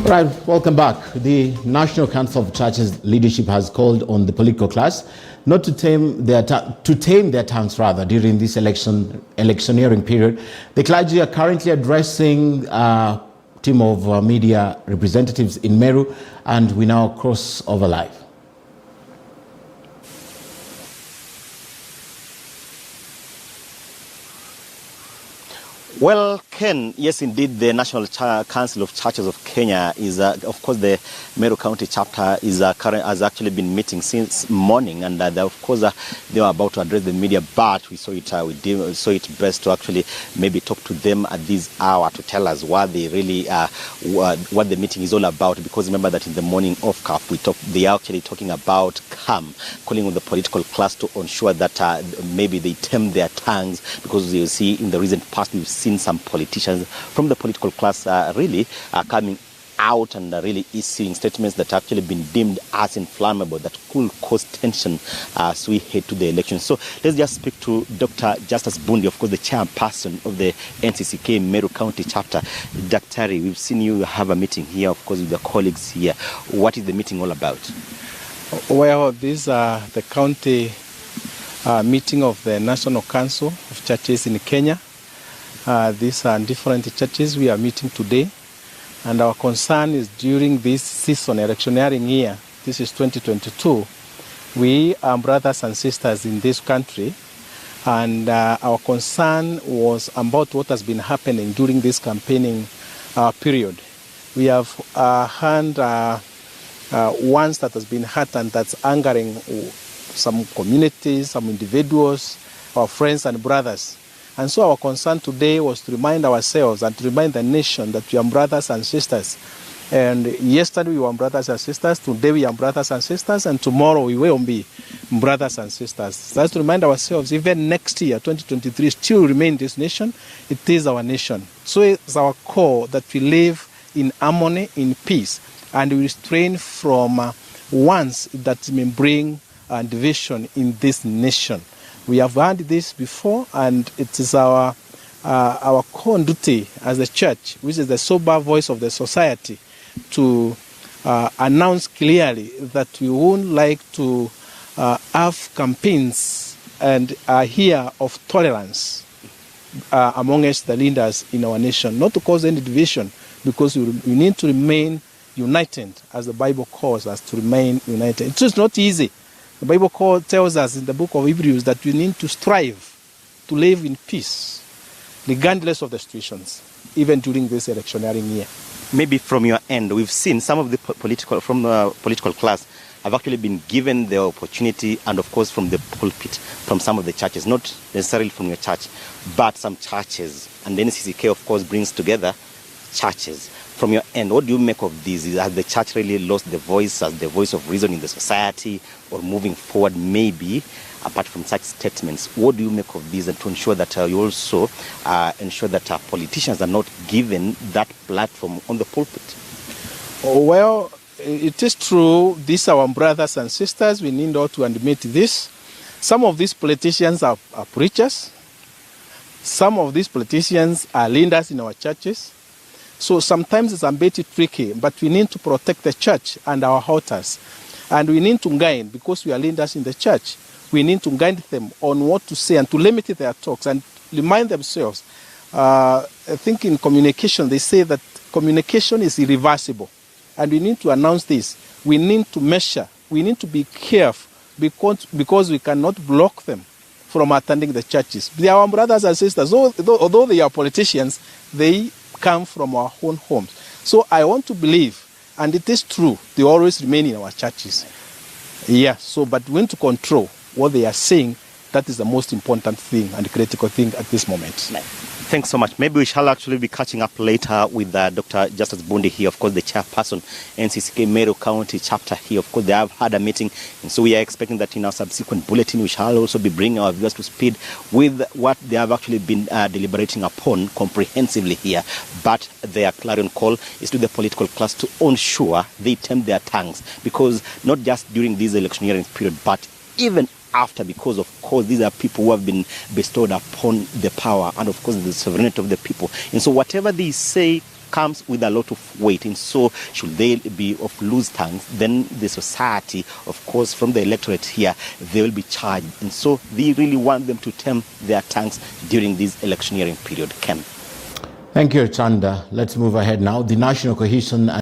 Right, welcome back. The National Council of Churches leadership has called on the political class not to tame their tongues rather during this electioneering period. The clergy are currently addressing a team of media representatives in Meru, and we now cross over live. Well, Ken, yes, indeed, the National Council of Churches of Kenya is, of course, the Meru County chapter has actually been meeting since morning, and of course, they were about to address the media, but we saw it best to actually maybe talk to them at this hour to tell us what they really, what the meeting is all about. Because remember that in the morning of CAF, they are actually talking about calm, calling on the political class to ensure that maybe they tame their tongues, because you see in the recent past we've seen some politicians from the political class really coming out and really issuing statements that have actually been deemed as inflammable, that could cause tension as we head to the election. So let's just speak to Dr. Justus Bundi, of course, the chairperson of the NCCK Meru County chapter. Dr. we've seen you have a meeting here, of course, with your colleagues here. What is the meeting all about? Well, these are the county meeting of the National Council of Churches in Kenya. These are different churches we are meeting today, and our concern is during this season, electioneering year, this is 2022, we are brothers and sisters in this country, and our concern was about what has been happening during this campaigning period. We have heard ones that has been hurt and that's angering some communities, some individuals, our friends and brothers. And so our concern today was to remind ourselves and to remind the nation that we are brothers and sisters. And yesterday we were brothers and sisters, today we are brothers and sisters, and tomorrow we will be brothers and sisters. That's to remind ourselves, even next year, 2023, still remain this nation. It is our nation. So it's our call that we live in harmony, in peace, and we restrain from wants that may bring division in this nation. We have heard this before, and it is our core duty as a church, which is the sober voice of the society, to announce clearly that we would like to have campaigns and hear of tolerance amongst the leaders in our nation, not to cause any division, because we need to remain united, as the Bible calls us to remain united. It is not easy. The Bible tells us in the book of Hebrews that we need to strive to live in peace, regardless of the situations, even during this electioneering year. Maybe from your end, we've seen some of the political class have actually been given the opportunity, and of course from the pulpit, from some of the churches, not necessarily from your church, but some churches. And the NCCK, of course, brings together churches. From your end, what do you make of this? Has the church really lost the voice as the voice of reason in the society, or moving forward, maybe, apart from such statements? What do you make of this, and to ensure that you also ensure that politicians are not given that platform on the pulpit? Well, it is true. These are our brothers and sisters. We need all to admit this. Some of these politicians are preachers. Some of these politicians are leaders in our churches. So sometimes it's a bit tricky, but we need to protect the church and our altars. And we need to guide, because we are leaders in the church, we need to guide them on what to say and to limit their talks and remind themselves. I think in communication, they say that communication is irreversible. And we need to announce this. We need to measure. We need to be careful, because we cannot block them from attending the churches. They are our brothers and sisters. Although they are politicians, they come from our own homes. So I want to believe, and it is true, they always remain in our churches. Yeah, but we need to control what they are saying. That is the most important thing and critical thing at this moment. Thanks so much. Maybe we shall actually be catching up later with Dr. Justus Bundi here, of course, the chairperson, NCCK Meru County chapter here. Of course, they have had a meeting, and so we are expecting that in our subsequent bulletin, we shall also be bringing our viewers to speed with what they have actually been deliberating upon comprehensively here. But their clarion call is to the political class to ensure they tame their tongues, because not just during this electioneering period, but even after, because of course these are people who have been bestowed upon the power and of course the sovereignty of the people. And so whatever they say comes with a lot of weight, and so should they be of loose tongues, then the society, of course, from the electorate here, they will be charged, and so they really want them to tame their tongues during this electioneering period. Ken. Thank you, Chanda. Let's move ahead now. The National Cohesion